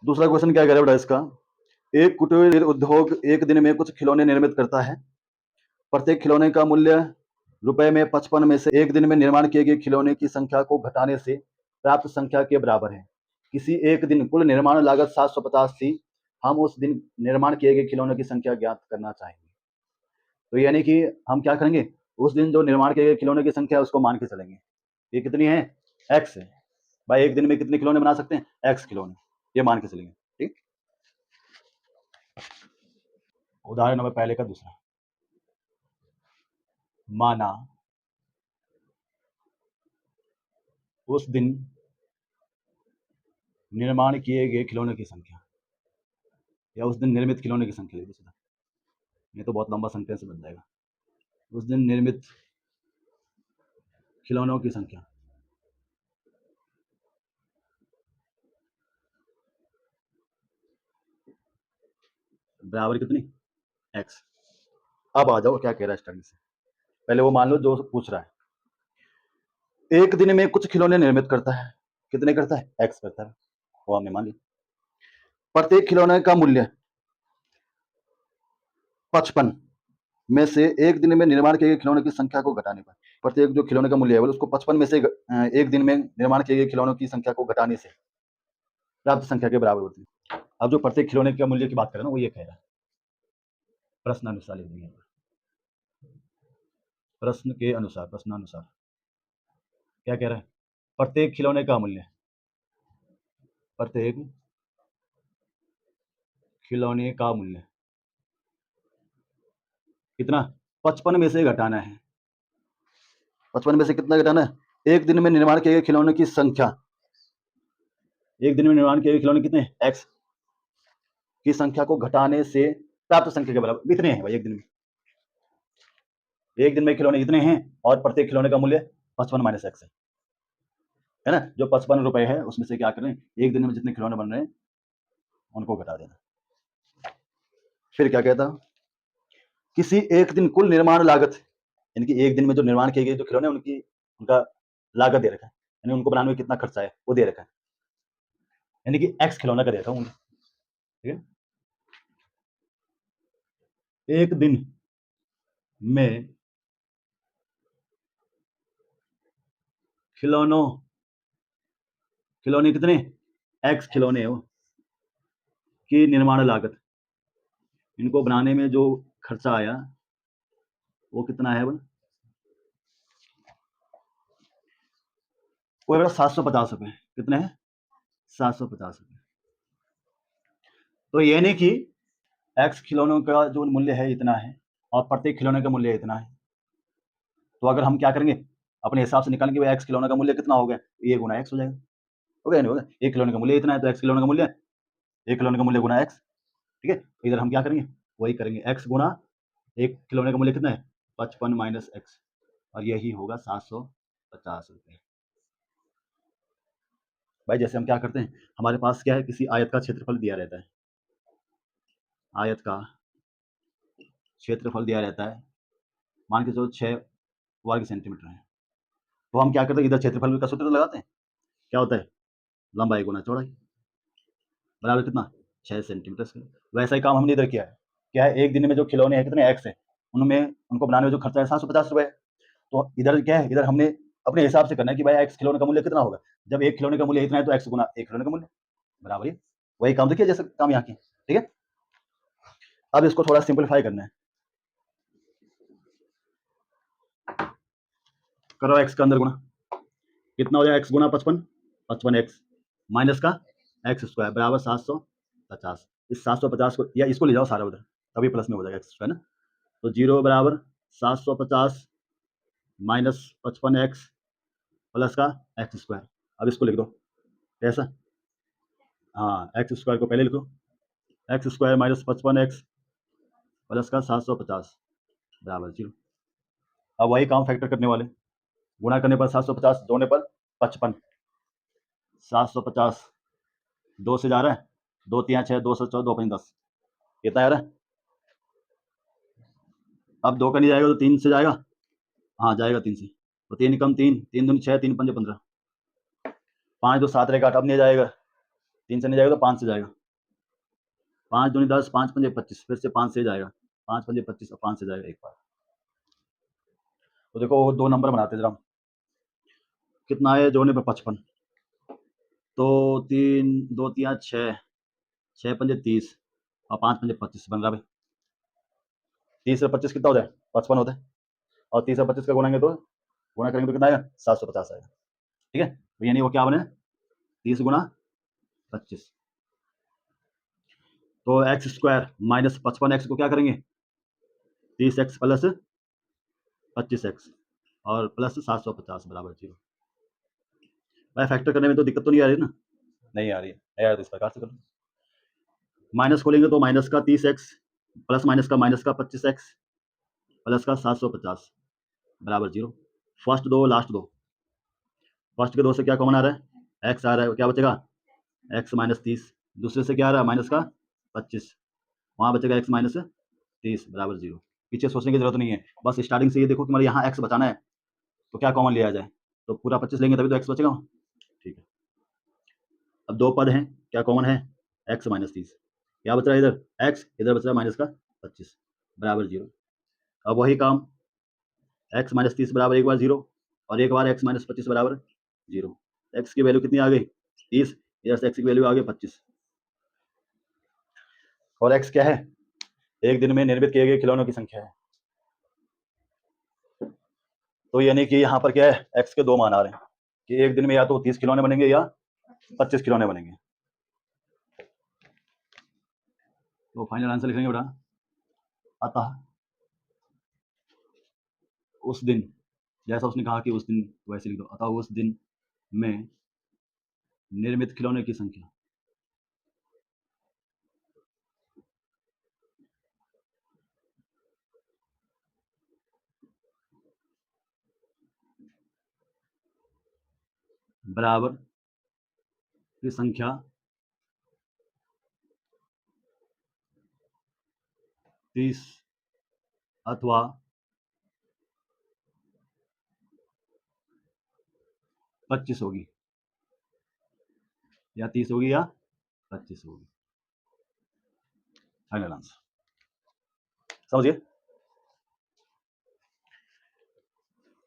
दूसरा क्वेश्चन क्या कह रहा है बेटा इसका, एक कुटीर उद्योग एक दिन में कुछ खिलौने निर्मित करता है। प्रत्येक खिलौने का मूल्य रुपए में 55 में से एक दिन में निर्माण किए गए खिलौने की संख्या को घटाने से प्राप्त संख्या के बराबर है। किसी एक दिन कुल निर्माण लागत 750 थी। हम उस दिन निर्माण किए गए खिलौनों की संख्या ज्ञात करना चाहेंगे। तो यानी कि हम क्या करेंगे, उस दिन जो निर्माण किए गए खिलौनों की संख्या है उसको मान के चलेंगे। ये कितनी है, एक्स है भाई। एक दिन में कितने खिलौने बना सकते हैं, एक्स खिलौने, ये मान के चलेंगे। ठीक, उदाहरण नंबर पहले का दूसरा, माना उस दिन निर्माण किए गए खिलौनों की संख्या, या उस दिन निर्मित खिलौने की संख्या लिखिए सीधा, ये तो बहुत लंबा सेंटेंस बन जाएगा। उस दिन निर्मित खिलौनों की संख्या बराबर कितनी, एक्स। अब आ जाओ क्या कह रहा है स्टार्टिंग से, पहले वो मान लो जो पूछ रहा है। एक दिन में कुछ खिलौने निर्मित करता है, कितने करता है, एक्स करता है, वो हमने मान लिया। प्रत्येक खिलौने का मूल्य 55 में से एक दिन में निर्माण किए गए खिलौनों की संख्या को घटाने पर, प्रत्येक जो खिलौने का मूल्य है उसको 55 में से एक दिन में निर्माण किए गए खिलौनों की संख्या को घटाने से प्राप्त संख्या के बराबर होती है। अब जो प्रत्येक खिलौने के मूल्य की बात कर रहा है ना, वो ये कह रहा है, प्रश्नानुसार लिख देंगे, प्रश्न के अनुसार, प्रश्नानुसार क्या कह रहा है, प्रत्येक खिलौने का मूल्य, प्रत्येक खिलौने का मूल्य कितना, 55 में से घटाना है। 55 में से कितना घटाना है, एक दिन में निर्माण किए गए खिलौनों की संख्या, एक दिन में निर्माण किए गए खिलौने कितने, एक्स की संख्या को घटाने से प्राप्त संख्या के बराबर। इतने हैं भाई, एक दिन में खिलौने इतने हैं और प्रत्येक खिलौने का मूल्य 55 माइनस एक्स है ना। जो 55 रुपए है उसमें से क्या करें, एक दिन में जितने खिलौने बन रहे हैं उनको घटा देना। फिर क्या कहता, किसी एक दिन कुल निर्माण लागत, यानी कि एक दिन में जो निर्माण किए गए जो खिलौने उनकी उनका लागत दे रखा है, यानी उनको बनाने में कितना खर्चा है वो दे रखा है, यानी कि एक्स खिलौना का दे रखा हूँ, ठीक है। एक दिन में खिलौने कितने, एक्स खिलौने हो की निर्माण लागत, इनको बनाने में जो खर्चा आया वो कितना है, वो है 750 रुपए। कितने हैं, 750 रुपए। तो यानी कि एक्स खिलौनों का जो मूल्य है इतना है और प्रत्येक खिलौने का मूल्य इतना है। तो अगर हम क्या करेंगे, अपने हिसाब से निकालेंगे भाई एक्स खिलौने का मूल्य कितना हो गया, ये गुना एक्स हो जाएगा, हो गया नहीं होगा, एक खिलौने का मूल्य इतना है तो एक्स खिलौने का मूल्य, एक खिलौने का मूल्य गुना एक्स, ठीक है। तो इधर हम क्या करेंगे, वही करेंगे, एक्स गुना एक खिलौने का मूल्य कितना है, 55 माइनस एक्स, और यही होगा 750 रुपये। भाई जैसे हम क्या करते हैं, हमारे पास क्या है, किसी आयत का क्षेत्रफल दिया रहता है, आयत का क्षेत्रफल दिया रहता है, मान के चलो 6 वर्ग सेंटीमीटर है। तो हम क्या करते हैं, इधर क्षेत्रफल का सूत्र लगाते हैं, क्या होता है, लंबाई गुना चौड़ाई बराबर कितना, 6 सेंटीमीटर। वैसा ही काम हमने इधर किया है, क्या है, एक दिन में जो खिलौने हैं कितने, एक्स है, उनमें उनको बनाने में जो खर्चा है 750 रुपए। तो इधर क्या है, इधर हमने अपने हिसाब से करना है कि भाई एक्स खिलौने का मूल्य कितना होगा, जब एक खिलौने का मूल्य इतना है तो एक्स गुना एक खिलौने का मूल्य बराबर ही, वही काम देखिए जैसे काम यहाँ की, ठीक है। अब इसको थोड़ा सिंपलीफाई करना है, करो एक्स का अंदर गुना, कितना हो जाएगा, एक्स गुना 55, 55 एक्स माइनस का एक्स स्क्वायर बराबर 750। इस 750 को या इसको ले जाओ सारा उधर, तभी प्लस में हो जाएगा एक्स स्क्वायर ना। तो 0 बराबर 750 माइनस 55 एक्स प्लस का एक्स स्क्वायर। अब इसको लिख दो कैसा, हाँ एक्स स्क्वायर को पहले लिखो, x square minus 55 x plus का 750 बराबर 0। अब वही काम फैक्टर करने वाले, गुणा करने पर 750, जोड़ने पर 55, 750 2 से जा रहा है, 2 3 6, 2 से 14, 2 5 10, कितना आ रहा है, अब 2 का नहीं जाएगा तो 3 से जाएगा, हाँ जाएगा 3 से, तो 3 कम 3, 3 दूनी 6, 3 पंजे 15, 5 2 7 रहेगा, अब नहीं जाएगा, 3 से नहीं जाएगा तो 5 से जाएगा, 5 दूनी 10, 5 पंजे 25, फिर से 5 से जाएगा, 5 पंजे 25 और 5 से जाएगा एक बार। तो देखो वो 2 नंबर बनाते जरा, कितना है जोड़ने पर 55, तो 3 2 3 6, 6 पंजे 30 और 5 पंजे 25 बन रहा भाई। 30 और 25 कितना हो जाए, 55 होता है, और 30 और 25 का गुणा करेंगे तो कितना आएगा, 750 आएगा। ठीक है, तो यानी वो क्या बने, 30 गुणा 25, तो एक्स स्क्वायर माइनस 55x को क्या करेंगे, 30x प्लस 25x और प्लस 750 बराबर 0। भाई फैक्टर करने में तो दिक्कत तो नहीं आ रही ना, नहीं आ रही है यार, तो इस प्रकार से करो, माइनस खोलेंगे तो माइनस का 30x प्लस माइनस का 25x प्लस का 750 बराबर 0। फर्स्ट दो लास्ट दो, फर्स्ट के दो से क्या कॉमन आ रहा है, x आ रहा है, क्या बचेगा x माइनस 30, दूसरे से क्या आ रहा है माइनस का 25, वहाँ बचेगा x माइनस 30 बराबर 0। पीछे सोचने की जरूरत नहीं है, बस स्टार्टिंग से ये देखो कि हमारे यहाँ x बचाना है, तो क्या कॉमन लिया जाए, तो पूरा 25 लेंगे तभी तो x बचेगा। ठीक है, अब दो पद हैं, क्या कॉमन है, x माइनस 30, क्या बच रहा है इधर x, इधर बच रहा है माइनस का 25 बराबर 0। अब वही काम, x माइनस 30 बराबर एक बार 0 और एक बार x माइनस 25 बराबर 0। x की वैल्यू कितनी आ गई 30, इधर से x की वैल्यू आ गई 25, और x क्या है, एक दिन में निर्मित किए गए खिलौनों की संख्या है। तो यानी कि यहाँ पर क्या है, x के दो मान आ रहे हैं कि एक दिन में या तो 30 खिलौने बनेंगे या 25 खिलौने बनेंगे। तो फाइनल आंसर लिखेंगे बेटा, अतः उस दिन, जैसा उसने कहा कि उस दिन, वैसे लिख दो, अतः उस दिन में निर्मित खिलौने की संख्या बराबर की संख्या 30 अथवा 25 होगी, या 30 होगी या 25 होगी। फाइनल आंसर समझिए।